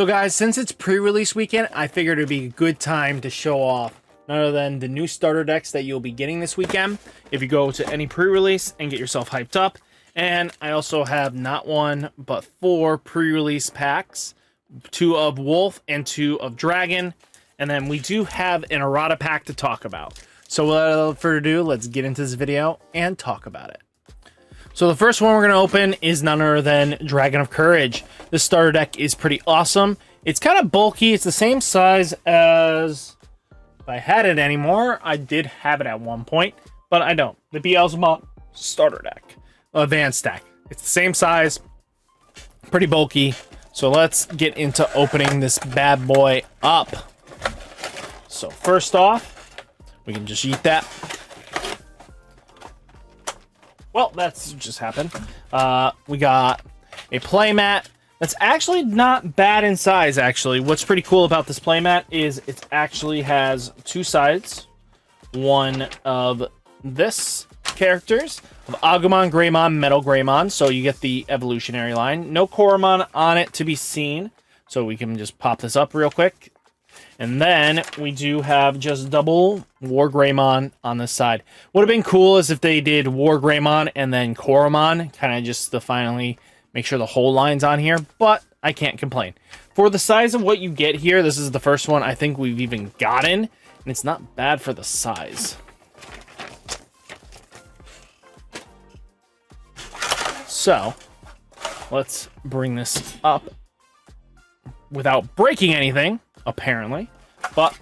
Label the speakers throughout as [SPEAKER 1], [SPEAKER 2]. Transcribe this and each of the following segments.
[SPEAKER 1] So guys, since it's pre-release weekend, I figured it'd be a good time to show off none other than the new starter decks that you'll be getting this weekend if you go to any pre-release and get yourself hyped up. And I also have not one, but 4 pre-release packs, 2 of Wolf and 2 of Dragon. And then we do have an errata pack to talk about. So without further ado, let's get into this video and talk about it. So the first one we're going to open is none other than Dragon of Courage. This starter deck is pretty awesome. It's kind of bulky. It's the same size as, if I had it anymore, I did have it at one point, but I don't. The Beelzebub starter deck, advanced deck. It's the same size, pretty bulky. So let's get into opening this bad boy up. So first off, we can just eat that. Well, that's just happened. We got a playmat that's actually not bad in size, actually. What's pretty cool about this playmat is it actually has 2 sides. One of this characters, of Agumon, Greymon, Metal Greymon, so you get the evolutionary line. No Koromon on it to be seen, so we can just pop this up real quick. And then we do have just double War Greymon on this side. Would have been cool is if they did War Greymon and then Koromon, kind of just to finally make sure the whole line's on here, but I can't complain. For the size of what you get here, this is the first one I think we've even gotten, and it's not bad for the size. So, let's bring this up without breaking anything. Apparently, but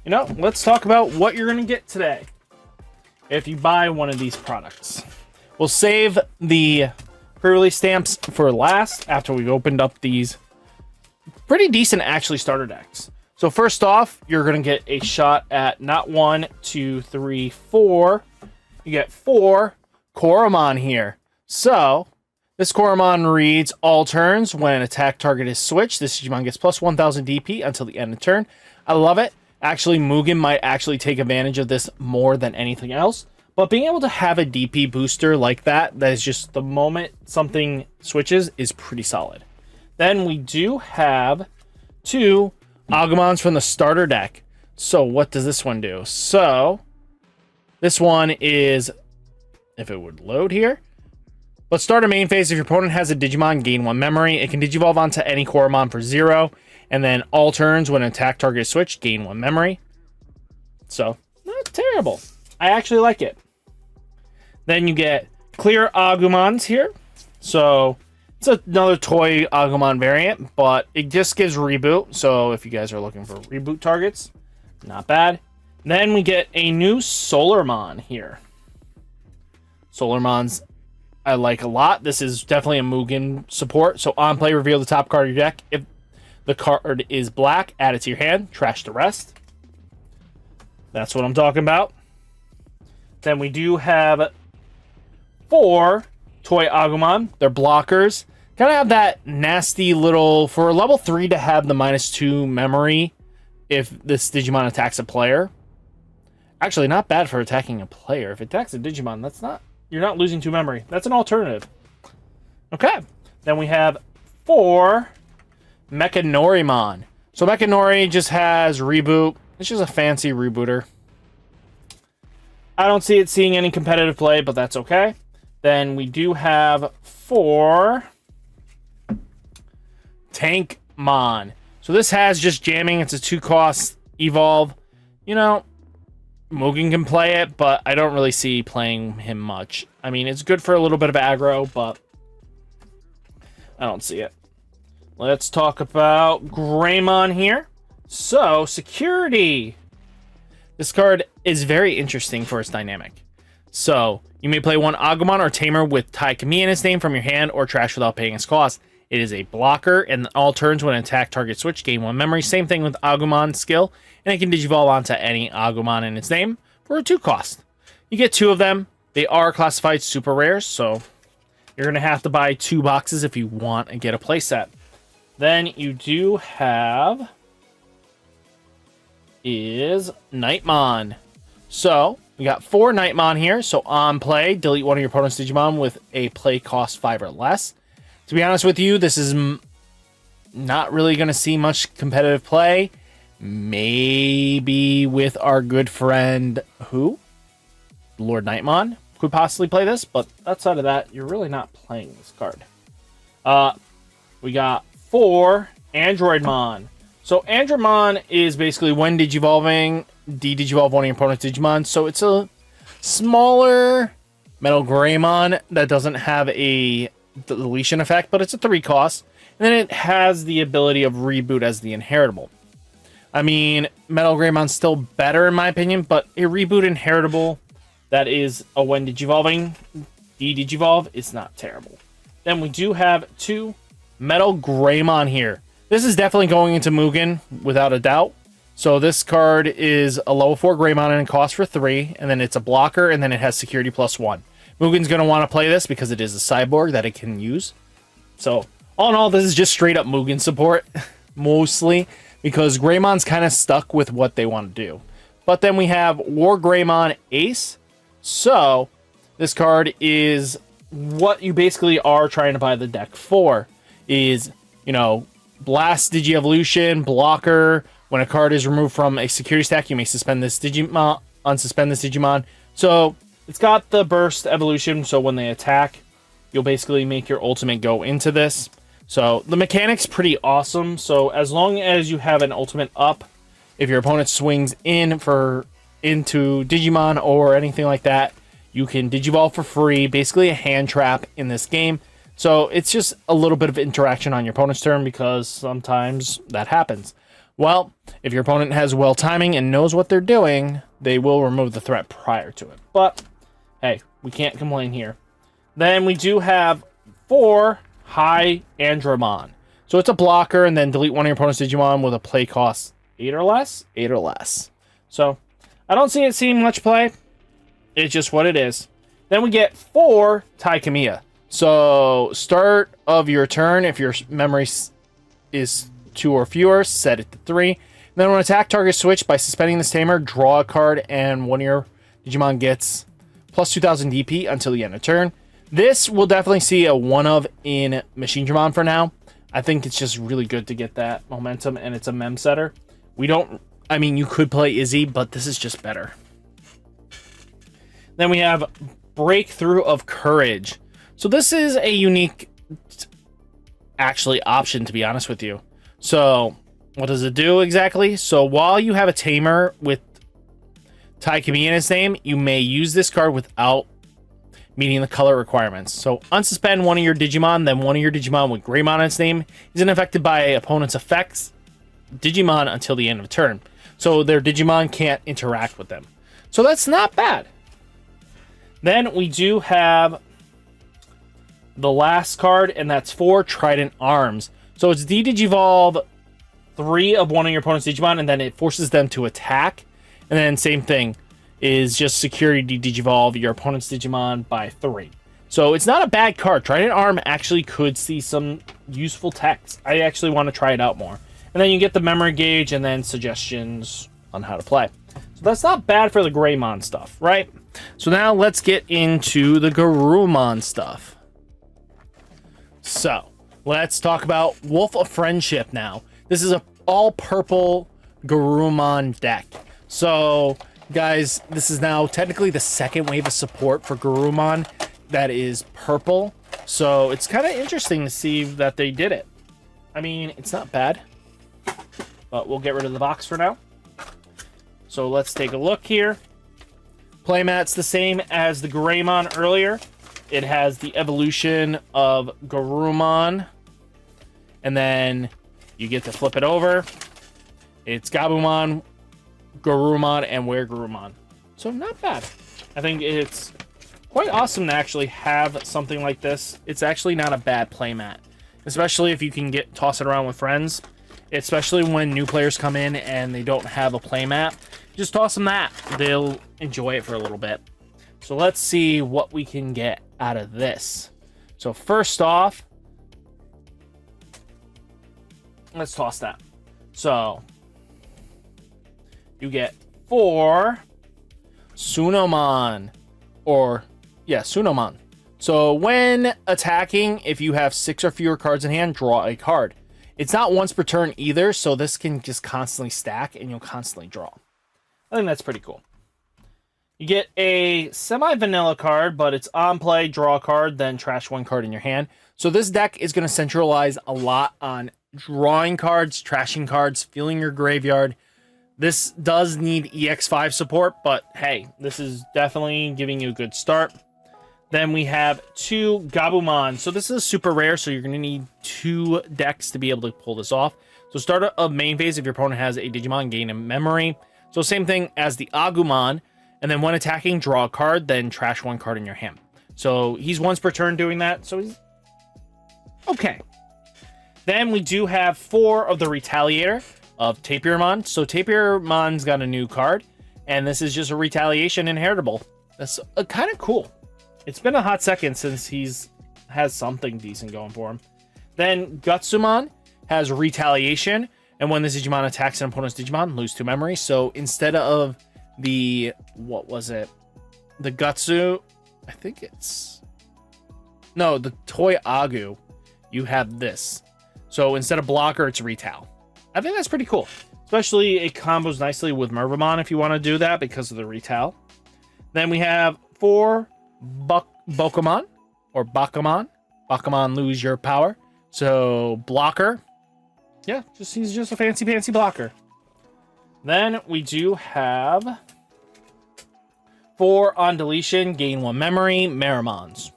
[SPEAKER 1] you know, let's talk about what you're gonna get today if you buy one of these products. We'll save the pre-release stamps for last after we've opened up these pretty decent actually starter decks. So first off, you're gonna get a shot at not 1, 2, 3, 4. You get 4 Koromon here. So this Koromon reads, all turns, when an attack target is switched, this Digimon gets plus 1000 DP until the end of turn. I love it. Actually, Mugen might actually take advantage of this more than anything else. But being able to have a DP booster like that, that is just the moment something switches, is pretty solid. Then we do have 2 Agumons from the starter deck. So what does this one do? So this one is, if it would load here, let's start a main phase. If your opponent has a Digimon, gain 1 memory. It can Digivolve onto any Koromon for 0. And then all turns, when an attack target is switched, gain 1 memory. So, not terrible. I actually like it. Then you get clear Agumons here. So, it's another toy Agumon variant, but it just gives reboot. So, if you guys are looking for reboot targets, not bad. Then we get a new Solarmon here. Solarmon's I like a lot. This is definitely a Mugen support. So on play, reveal the top card of your deck. If the card is black, add it to your hand. Trash the rest. That's what I'm talking about. Then we do have 4 Toy Agumon. They're blockers. Kind of have that nasty little, for a level 3 to have the -2 memory if this Digimon attacks a player. Actually, not bad for attacking a player. If it attacks a Digimon, that's not... You're not losing 2 memory. That's an alternative. Okay. Then we have 4 Mechanorimon. So Mechanori just has reboot. It's just a fancy rebooter. I don't see it seeing any competitive play, but that's okay. Then we do have 4 Tankmon. So this has just jamming. It's a 2-cost evolve. You know, Mugen can play it, but I don't really see playing him much. I mean, it's good for a little bit of aggro, but I don't see it. Let's talk about Greymon here. So, security. This card is very interesting for its dynamic. So, you may play 1 Agumon or Tamer with Taikami in its name from your hand or trash without paying its cost. It is a blocker, and all turns when an attack target switch, gain 1 memory. Same thing with Agumon's skill, and it can Digivolve onto any Agumon in its name for a 2 cost. You get 2 of them. They are classified super rares, so you're going to have to buy 2 boxes if you want and get a playset. Then you do have is Nightmon. So we got 4 Nightmon here. So on play, delete one of your opponent's Digimon with a play cost 5 or less. To be honest with you, this is not really going to see much competitive play. Maybe with our good friend, who? Lord Nightmon could possibly play this, but outside of that, you're really not playing this card. We got 4 Androidmon. So Androidmon is basically when Digivolving, de-Digivolve one of your opponent's Digimon. So it's a smaller Metal Greymon that doesn't have a deletion effect, but it's a 3 cost. And then it has the ability of Reboot as the inheritable. I mean, Metal Greymon's still better in my opinion, but a Reboot inheritable that is a when Digivolving, de-Digivolve is not terrible. Then we do have 2 Metal Greymon here. This is definitely going into Mugen, without a doubt. So this card is a level 4 Greymon and it costs for 3, and then it's a blocker, and then it has security +1. Mugen's going to want to play this because it is a cyborg that it can use. So, all in all, this is just straight up Mugen support, mostly, because Greymon's kind of stuck with what they want to do. But then we have War Greymon Ace. So, this card is what you basically are trying to buy the deck for. Is, you know, Blast Digi-Evolution, blocker. When a card is removed from a security stack, you may suspend this Digimon, unsuspend this Digimon. So, it's got the burst evolution, so when they attack, you'll basically make your ultimate go into this. So, the mechanic's pretty awesome. So, as long as you have an ultimate up, if your opponent swings into Digimon or anything like that, you can Digivolve for free. Basically a hand trap in this game. So, it's just a little bit of interaction on your opponent's turn because sometimes that happens. Well, if your opponent has well timing and knows what they're doing, they will remove the threat prior to it. But, hey, we can't complain here. Then we do have 4 High Andromon. So it's a blocker, and then delete one of your opponent's Digimon with a play cost 8 or less? 8 or less. So, I don't see it seeing much play. It's just what it is. Then we get 4 Taikamiya. So, start of your turn, if your memory is 2 or fewer, set it to 3. And then when attack target switch, by suspending this tamer, draw a card, and one of your Digimon gets plus 2000 DP until the end of turn. This will definitely see a one-of in Machine Dramon for now. I think it's just really good to get that momentum, and it's a mem setter. I mean, you could play Izzy, but this is just better. Then we have Breakthrough of Courage. So this is a unique, actually, option, to be honest with you. So, what does it do exactly? So, while you have a tamer with Taikami in his name, you may use this card without meeting the color requirements. So, unsuspend one of your Digimon, then one of your Digimon with Greymon in its name isn't affected by opponent's effects Digimon until the end of turn. So, their Digimon can't interact with them. So, that's not bad. Then we do have the last card, and that's 4 Trident Arms. So it's de-Digivolve 3 of one of your opponent's Digimon, and then it forces them to attack. And then same thing is just security de-Digivolve your opponent's Digimon by 3. So it's not a bad card. Trident Arm actually could see some useful text. I actually want to try it out more. And then you get the memory gauge and then suggestions on how to play. So that's not bad for the Greymon stuff, right? So now let's get into the Garurumon stuff. So, let's talk about Wolf of Friendship now. This is an all-purple Garurumon deck. So, guys, this is now technically the second wave of support for Garurumon that is purple. So, it's kind of interesting to see that they did it. I mean, it's not bad. But we'll get rid of the box for now. So, let's take a look here. Playmat's the same as the Greymon earlier. It has the evolution of Garurumon. And then you get to flip it over. It's Gabumon, Garurumon, and WereGarurumon. So not bad. I think it's quite awesome to actually have something like this. It's actually not a bad playmat. Especially if you can toss it around with friends. Especially when new players come in and they don't have a playmat. Just toss them that. They'll enjoy it for a little bit. So let's see what we can get out of this. So first off, let's toss that. So you get 4 Sunomon. Sunomon. So when attacking, if you have 6 or fewer cards in hand, draw a card. It's not once per turn either, so this can just constantly stack and you'll constantly draw. I think that's pretty cool. You get a semi-vanilla card, but it's on play, draw a card, then trash one card in your hand. So this deck is going to centralize a lot on drawing cards, trashing cards, filling your graveyard. This does need EX5 support, but hey, this is definitely giving you a good start. Then we have 2 Gabumon. So this is super rare, so you're going to need 2 decks to be able to pull this off. So start of main phase if your opponent has a Digimon, gain a memory. So same thing as the Agumon. And then when attacking, draw a card, then trash one card in your hand. So he's once per turn doing that, so he's okay. Then we do have 4 of the Retaliator of Tapirmon. So Tapirmon's got a new card, and this is just a Retaliation inheritable. That's kind of cool. It's been a hot second since has something decent going for him. Then Gutsumon has Retaliation, and when this Digimon attacks an opponent's Digimon, lose 2 memory. So instead of the, what was it? The Gutsu, I think it's, no, the Toy Agu, you have this. So instead of blocker, it's Retal. I think that's pretty cool. Especially it combos nicely with Mervamon if you want to do that because of the Retal. Then we have 4 Bokomon, or Bakamon. Bakamon lose your power. So blocker. Yeah, he's just a fancy blocker. Then we do have 4 on deletion, gain 1 memory, Meramons.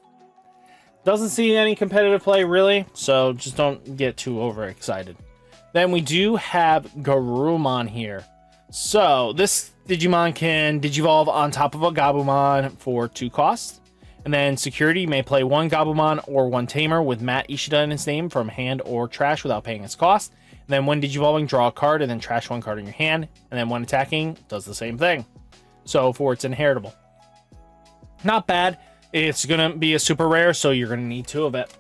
[SPEAKER 1] Doesn't see any competitive play really, so just don't get too overexcited. Then we do have Garurumon here. So this Digimon can Digivolve on top of a Gabumon for 2 costs. And then security, you may play 1 Gabumon or 1 Tamer with Matt Ishida in its name from hand or trash without paying its cost. And then when Digivolving, draw a card and then trash 1 card in your hand. And then when attacking, does the same thing. So for its inheritable. Not bad. It's going to be a super rare, so you're going to need 2 of it.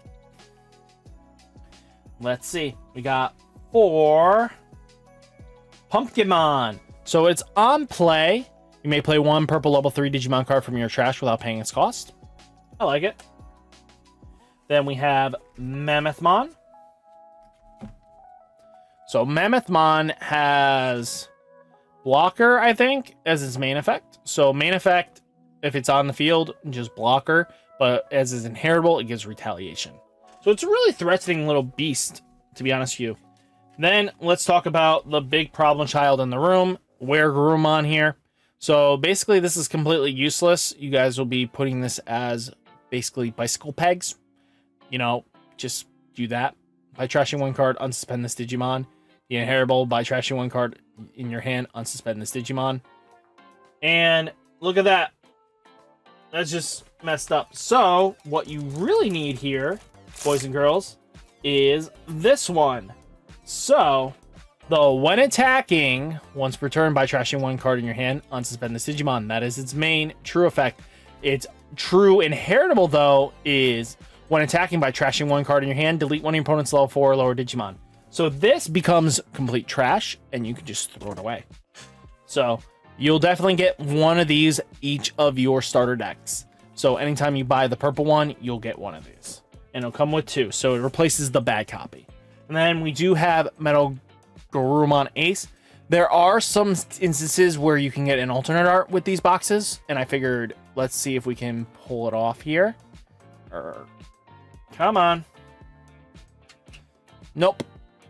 [SPEAKER 1] Let's see. We got 4 Pumpkinmon. So it's on play. You may play 1 purple level 3 Digimon card from your trash without paying its cost. I like it. Then we have Mammothmon. So Mammothmon has blocker, I think, as its main effect. So main effect, if it's on the field, just blocker. But as its inheritable, it gives retaliation. So it's a really threatening little beast, to be honest with you. Then let's talk about the big problem child in the room, Weregurumon here. So basically this is completely useless. You guys will be putting this as basically bicycle pegs. You know, just do that. By trashing 1 card, unsuspend this Digimon. The inheritable, by trashing 1 card in your hand, unsuspend this Digimon. And look at that. That's just messed up. So what you really need here, boys and girls, is this one. So when attacking once per turn by trashing 1 card in your hand, unsuspend this Digimon. That is its main true effect. Its true inheritable, though, is when attacking by trashing 1 card in your hand, delete 1 of your opponent's level 4 or lower Digimon. So this becomes complete trash, and you can just throw it away. So you'll definitely get 1 of these each of your starter decks. So anytime you buy the purple one, you'll get 1 of these. And it'll come with 2, so it replaces the bad copy. And then we do have Metal Garurumon Ace. There are some instances where you can get an alternate art with these boxes, and I figured, let's see if we can pull it off here. Come on. Nope.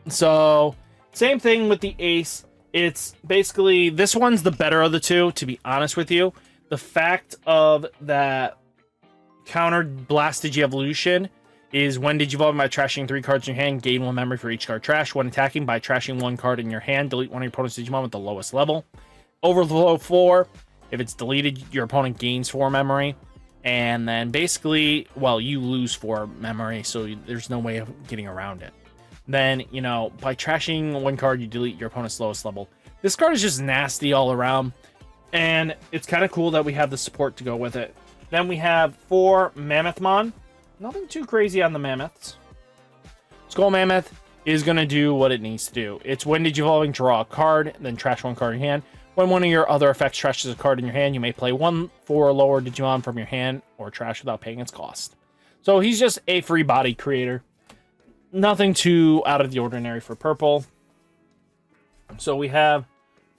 [SPEAKER 1] So, same thing with the Ace. It's basically, this one's the better of the 2, to be honest with you. The fact of that counter Blast Digi-Evolution is when Digivolving by trashing 3 cards in your hand, gain 1 memory for each card trash. When attacking by trashing 1 card in your hand, delete 1 of your opponent's Digimon with the lowest level. Overflow 4, if it's deleted, your opponent gains 4 memory. And then basically, well, you lose 4 memory, so there's no way of getting around it. Then, you know, by trashing 1 card, you delete your opponent's lowest level. This card is just nasty all around. And it's kind of cool that we have the support to go with it. Then we have 4 Mammothmon. Nothing too crazy on the Mammoths. Skull Mammoth is going to do what it needs to do. It's when Digivolving, draw a card, then trash 1 card in your hand. When one of your other effects trashes a card in your hand, you may play 1 4 or lower Digimon from your hand or trash without paying its cost. So he's just a free body creator. nothing too out of the ordinary for purple. So we have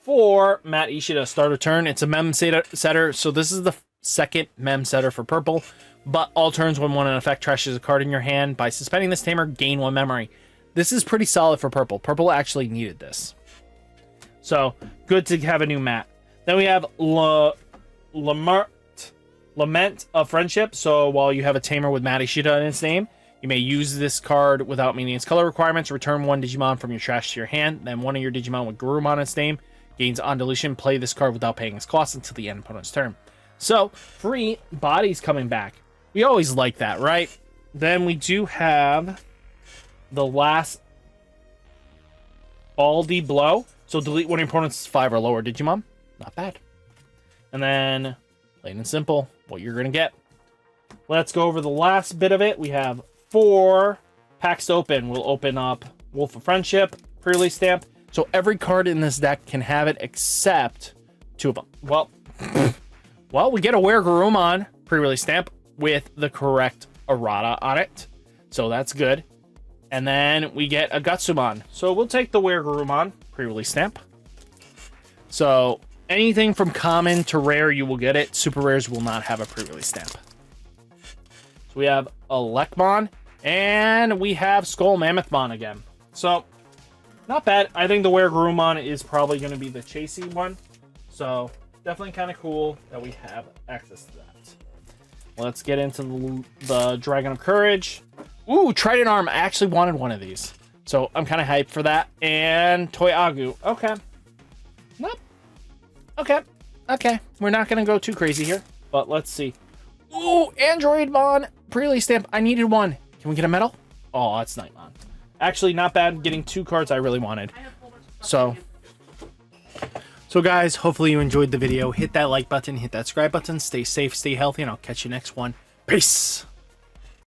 [SPEAKER 1] for Matt Ishida starter turn. It's a mem setter. So this is the second mem setter for purple. But all turns when one in effect trashes a card in your hand. By suspending this tamer, gain 1 memory. This is pretty solid for purple. Purple actually needed this. So good to have a new Matt. Then we have Lament of Friendship. So while you have a tamer with Matt Ishida in its name, you may use this card without meeting its color requirements. Return 1 Digimon from your trash to your hand. Then one of your Digimon with Garurumon in its name gains on deletion. Play this card without paying its cost until the end of opponent's turn. So free bodies coming back. We always like that, right? Then we do have the last Baldy Blow. So delete one of your opponent's 5 or lower Digimon. Not bad. And then, plain and simple, what you're going to get. Let's go over the last bit of it. We have 4 packs to open. We'll open up Wolf of Friendship, pre-release stamp. So every card in this deck can have it except 2 of them. Well, we get a Were Garurumon pre-release stamp with the correct errata on it. So that's good. And then we get a Gutsumon. So we'll take the Were Garurumon pre-release stamp. So anything from common to rare, you will get it. Super rares will not have a pre-release stamp. So we have a Lekmon, and we have Skull Mammothmon again. So not bad. I think the Were Garurumon is probably going to be the chasey one. So definitely kind of cool that we have access to that. Let's get into the Dragon of Courage. Ooh, Trident Arm. I actually wanted one of these. So I'm kind of hyped for that. And Toy Agu. Okay. Nope. Okay. We're not going to go too crazy here. But let's see. Ooh, Androidmon. Pre-release stamp. I needed one. Can we get a medal? Oh, that's Nightmon. Actually, not bad. Getting 2 cards I really wanted. So guys, hopefully you enjoyed the video. Hit that like button. Hit that subscribe button. Stay safe. Stay healthy. And I'll catch you next one. Peace.